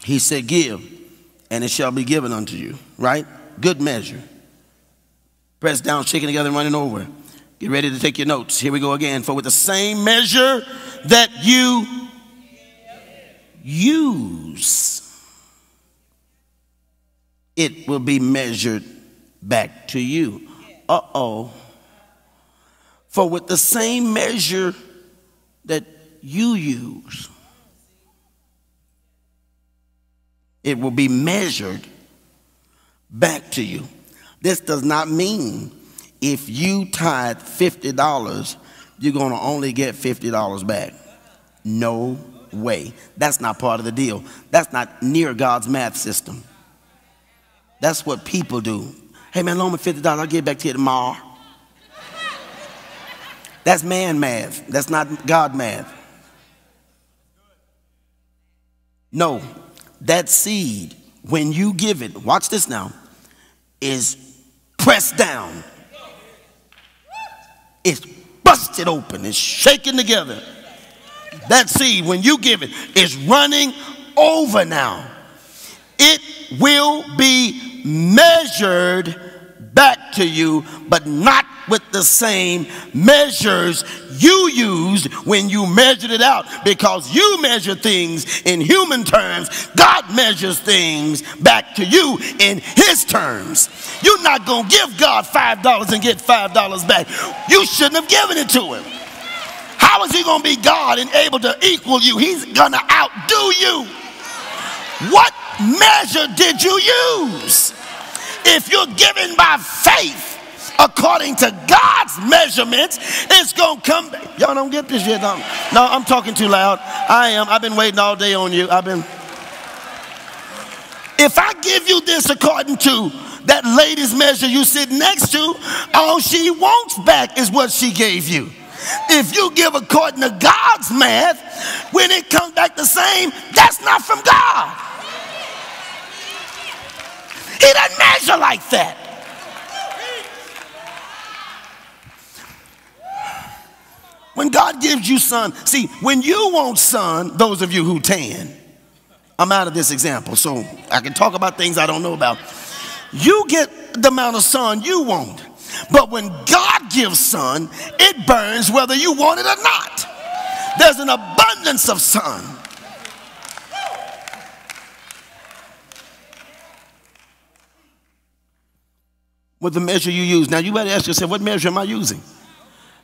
He said, give, and it shall be given unto you, right? Good measure. Pressed down, shaking together, and running over. Get ready to take your notes. Here we go again. For with the same measure that you use, it will be measured back to you. Uh-oh. For with the same measure that you use, it will be measured back to you. This does not mean if you tithe $50, you're going to only get $50 back. No way. That's not part of the deal. That's not near God's math system. That's what people do. Hey man, loan me $50, I'll get it back to you tomorrow. That's man math. That's not God math. No, that seed, when you give it, watch this now, is pressed down. It's busted open. It's shaken together. That seed, when you give it, is running over now. It will be measured back to you, but not with the same measures you used when you measured it out, because you measure things in human terms. God measures things back to you in his terms. You're not going to give God $5 and get $5 back. You shouldn't have given it to him. How is he going to be God and able to equal you? He's going to outdo you. What measure did you use? If you're giving by faith according to God's measurements, it's going to come back. Y'all don't get this yet. No, I'm talking too loud. I am. I've been waiting all day on you. If I give you this according to that lady's measure you sit next to, all she wants back is what she gave you. If you give according to God's math, when it comes back the same, that's not from God. He doesn't measure like that. When God gives you son, see, when you want son, those of you who tan, I'm out of this example, so I can talk about things I don't know about. You get the amount of son you want. But when God gives son, it burns whether you want it or not. There's an abundance of son. With the measure you use. Now you better ask yourself, what measure am I using?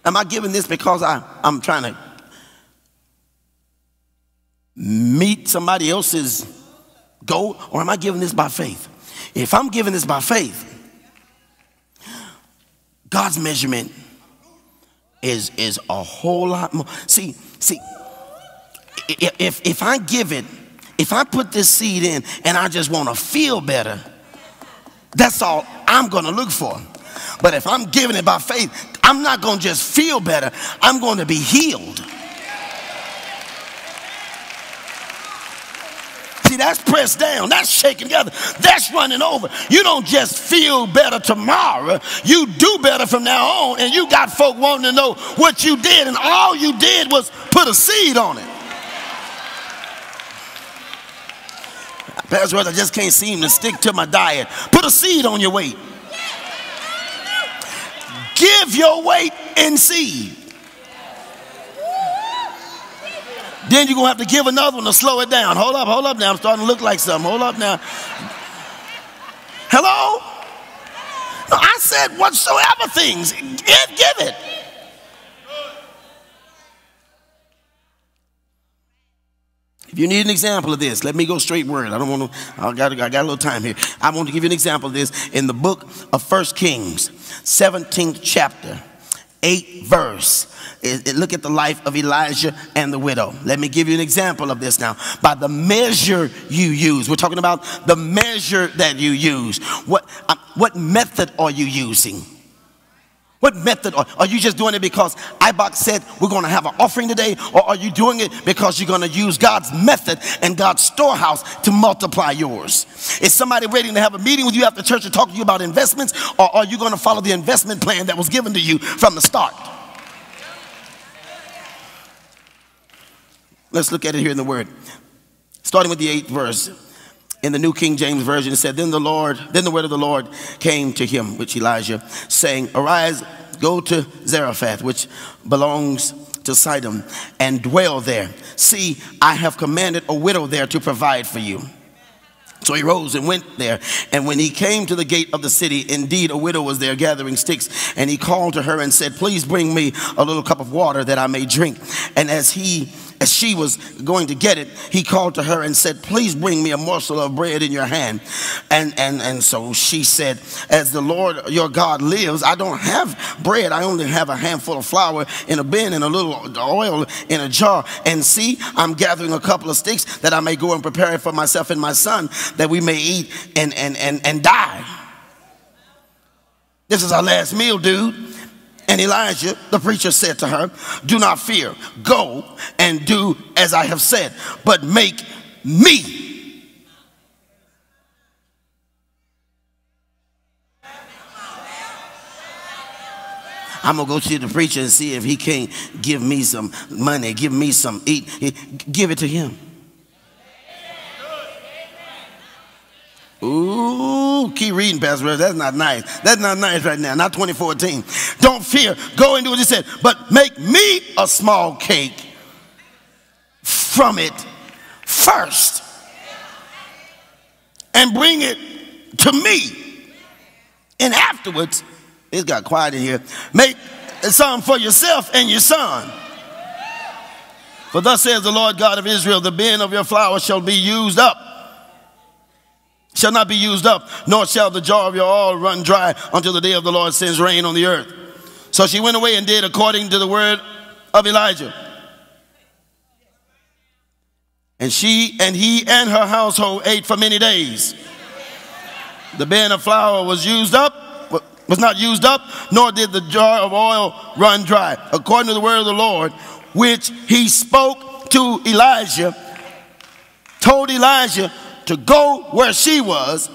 Am I giving this because I'm trying to meet somebody else's goal, or am I giving this by faith? If I'm giving this by faith, God's measurement is a whole lot more. See, if I give it, if I put this seed in and I just want to feel better, that's all I'm going to look for. But if I'm giving it by faith, I'm not going to just feel better. I'm going to be healed. See, that's pressed down. That's shaken together. That's running over. You don't just feel better tomorrow. You do better from now on. And you got folk wanting to know what you did. And all you did was put a seed on it. Pastor, I just can't seem to stick to my diet. Put a seed on your weight. Give your weight in seed. Then you're going to have to give another one to slow it down. Hold up now. I'm starting to look like something. Hold up now. Hello? No, I said whatsoever things. Give it. If you need an example of this, let me go straight word. I don't want to, I got a little time here. I want to give you an example of this in the book of 1 Kings, 17th chapter, 8th verse. Look at the life of Elijah and the widow. Let me give you an example of this now. By the measure you use. We're talking about the measure that you use. What method are you using? What method? Are you just doing it because IBOC said we're going to have an offering today? Or are you doing it because you're going to use God's method and God's storehouse to multiply yours? Is somebody waiting to have a meeting with you after church to talk to you about investments? Or are you going to follow the investment plan that was given to you from the start? Let's look at it here in the word. Starting with the 8th verse. In the New King James Version, it said, then the word of the Lord came to him, which Elijah, saying, arise, go to Zarephath, which belongs to Sidon, and dwell there. See, I have commanded a widow there to provide for you. So he rose and went there. And when he came to the gate of the city, indeed a widow was there gathering sticks. And he called to her and said, please bring me a little cup of water that I may drink. And as she was going to get it, he called to her and said, please bring me a morsel of bread in your hand. And so she said, as the Lord your God lives, I don't have bread. I only have a handful of flour in a bin and a little oil in a jar. And see, I'm gathering a couple of sticks that I may go and prepare it for myself and my son, that we may eat and die. This is our last meal, dude. And Elijah, the preacher, said to her, do not fear. Go and do as I have said, but make me. I'm going to go see the preacher and see if he can't give me some money, give me some eat. Give it to him. Ooh, keep reading, Pastor. That's not nice. That's not nice right now. Not 2014. Don't fear. Go and do what he said. But make me a small cake from it first. And bring it to me. And afterwards, it's got quiet in here. Make some for yourself and your son. For thus says the Lord God of Israel, the bin of your flour shall be used up. Shall not be used up, nor shall the jar of your oil run dry until the day of the Lord sends rain on the earth. So she went away and did according to the word of Elijah. And he and her household ate for many days. The bin of flour was not used up, nor did the jar of oil run dry, according to the word of the Lord, which he spoke to Elijah, told Elijah to go where she was.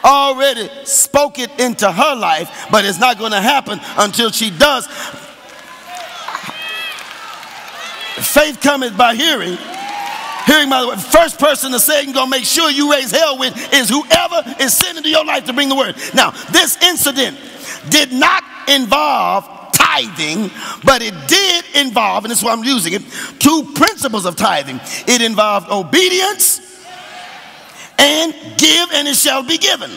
Already spoke it into her life, but it's not going to happen until she does. Faith cometh by hearing. Hearing by the word. First person to say, you're going to make sure you raise hell with is whoever is sent into your life to bring the word. Now, this incident did not involve tithing, but it did involve, and this is why I'm using it, two principles of tithing. It involved obedience and give and it shall be given.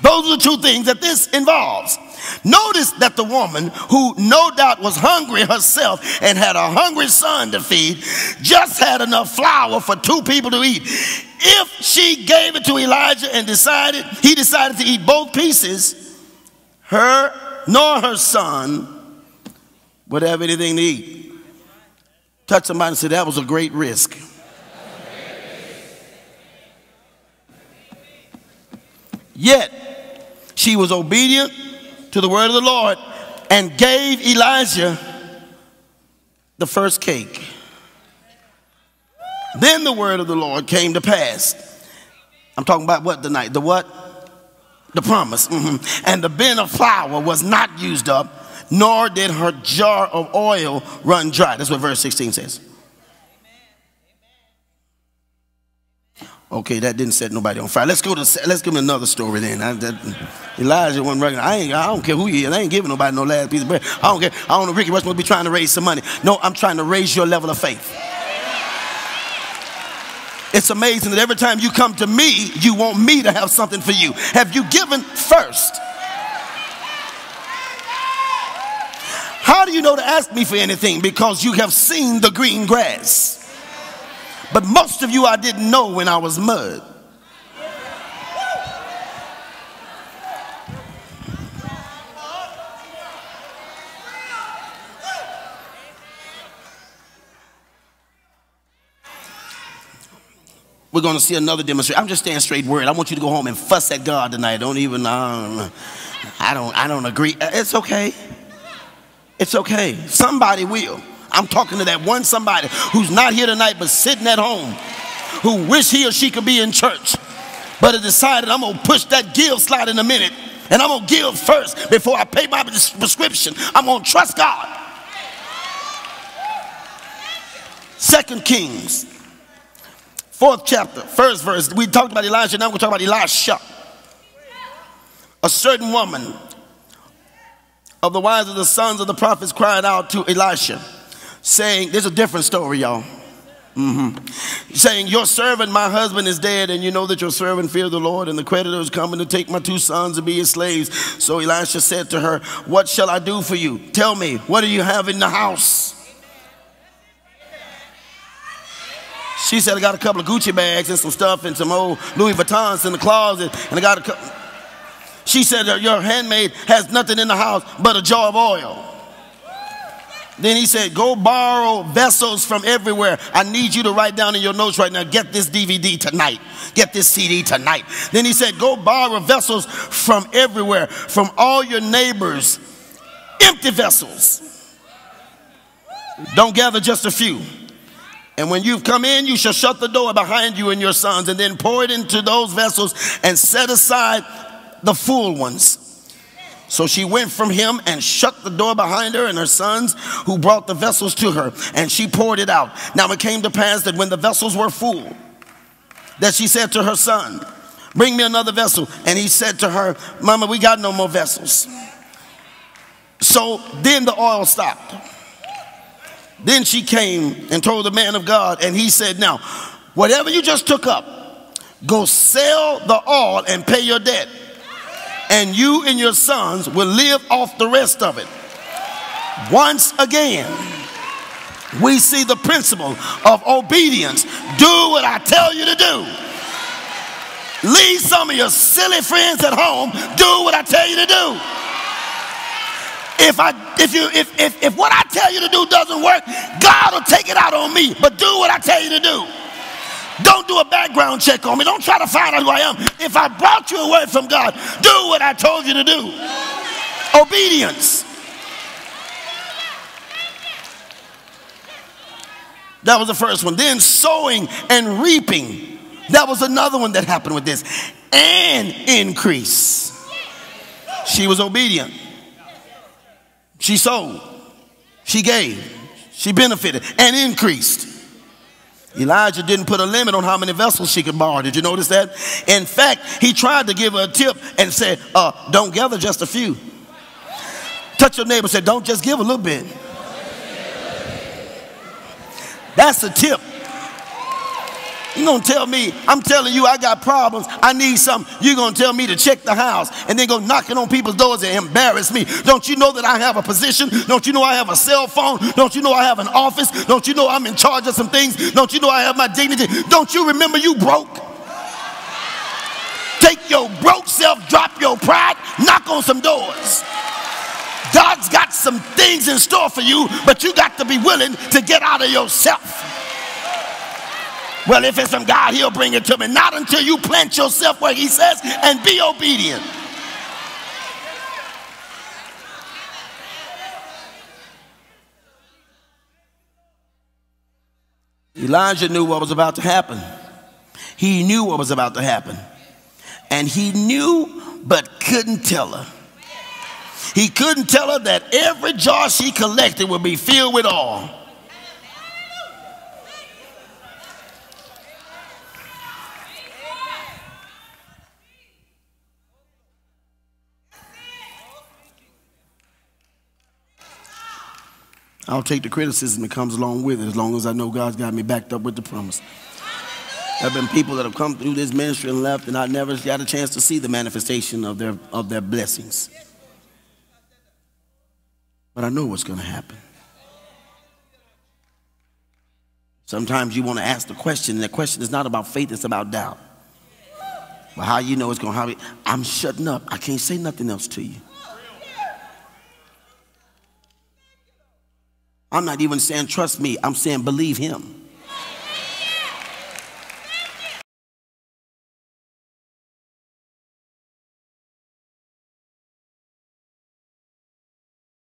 Those are the two things that this involves. Notice that the woman, who no doubt was hungry herself and had a hungry son to feed, just had enough flour for two people to eat. If she gave it to Elijah and he decided to eat both pieces, her nor her son would have anything to eat. Touch somebody and say, that was a great risk. Yet she was obedient to the word of the Lord and gave Elijah the first cake. Then the word of the Lord came to pass. I'm talking about what tonight? The what? The promise. And the bin of flour was not used up, nor did her jar of oil run dry. That's what verse 16 says. Okay, that didn't set nobody on fire. Let's give him another story then. Elijah wasn't regular. I don't care who he is. I ain't giving nobody no last piece of bread. I don't care. I don't know, Rickie Rush must be trying to raise some money. No, I'm trying to raise your level of faith. It's amazing that every time you come to me, you want me to have something for you. Have you given first? How do you know to ask me for anything? Because you have seen the green grass. But most of you I didn't know when I was mud. We're going to see another demonstration. I'm just saying straight word. I want you to go home and fuss at God tonight. Don't even, I don't agree. It's okay. It's okay. Somebody will. I'm talking to that one somebody who's not here tonight but sitting at home, who wish he or she could be in church, but has decided I'm going to push that give slide in a minute, and I'm going to give first before I pay my prescription. I'm going to trust God. 2 Kings 4th chapter, 1st verse. We talked about Elijah, now we're going to talk about Elisha. A certain woman of the wives of the sons of the prophets cried out to Elisha, saying, there's a different story, y'all. Saying, your servant, my husband, is dead, and you know that your servant feared the Lord, and the creditor is coming to take my 2 sons to be his slaves. So Elisha said to her, what shall I do for you? Tell me, what do you have in the house? She said, I got a couple of Gucci bags and some stuff and some old Louis Vuittons in the closet, and I got a couple. She said, your handmaid has nothing in the house but a jar of oil. Then he said, go borrow vessels from everywhere. I need you to write down in your notes right now, get this DVD tonight. Get this CD tonight. Then he said, go borrow vessels from everywhere, from all your neighbors. Empty vessels. Don't gather just a few. And when you've come in, you shall shut the door behind you and your sons, and then pour it into those vessels and set aside the full ones. So she went from him and shut the door behind her and her sons, who brought the vessels to her, and she poured it out. Now it came to pass that when the vessels were full, that she said to her son, bring me another vessel. And he said to her, Mama, we got no more vessels. So then the oil stopped. Then she came and told the man of God, and he said, now, whatever you just took up, go sell the oil and pay your debt. And you and your sons will live off the rest of it. Once again, we see the principle of obedience. Do what I tell you to do. Leave some of your silly friends at home. Do what I tell you to do. If what I tell you to do doesn't work, God will take it out on me. But do what I tell you to do. Don't do a background check on me. Don't try to find out who I am. If I brought you a word from God, do what I told you to do. Obedience. That was the first one. Then sowing and reaping. That was another one that happened with this. And increase. She was obedient. She sowed. She gave. She benefited and increased. Elijah didn't put a limit on how many vessels she could borrow. Did you notice that? In fact, he tried to give her a tip and said, don't gather just a few. Touch your neighbor and say, don't just give a little bit. That's a tip. You're going to tell me, I'm telling you I got problems, I need something. You're going to tell me to check the house and then go knocking on people's doors and embarrass me. Don't you know that I have a position? Don't you know I have a cell phone? Don't you know I have an office? Don't you know I'm in charge of some things? Don't you know I have my dignity? Don't you remember you broke? Take your broke self, drop your pride, knock on some doors. God's got some things in store for you, but you got to be willing to get out of yourself. Well, if it's from God, he'll bring it to me. Not until you plant yourself where he says and be obedient. Elijah knew what was about to happen. He knew what was about to happen. And he knew but couldn't tell her. He couldn't tell her that every jar she collected would be filled with oil. I'll take the criticism that comes along with it as long as I know God's got me backed up with the promise. There have been people that have come through this ministry and left, and I never got a chance to see the manifestation of their blessings. But I know what's going to happen. Sometimes you want to ask the question, and the question is not about faith, it's about doubt. But how you know it's going to happen? I'm shutting up. I can't say nothing else to you. I'm not even saying trust me. I'm saying believe him.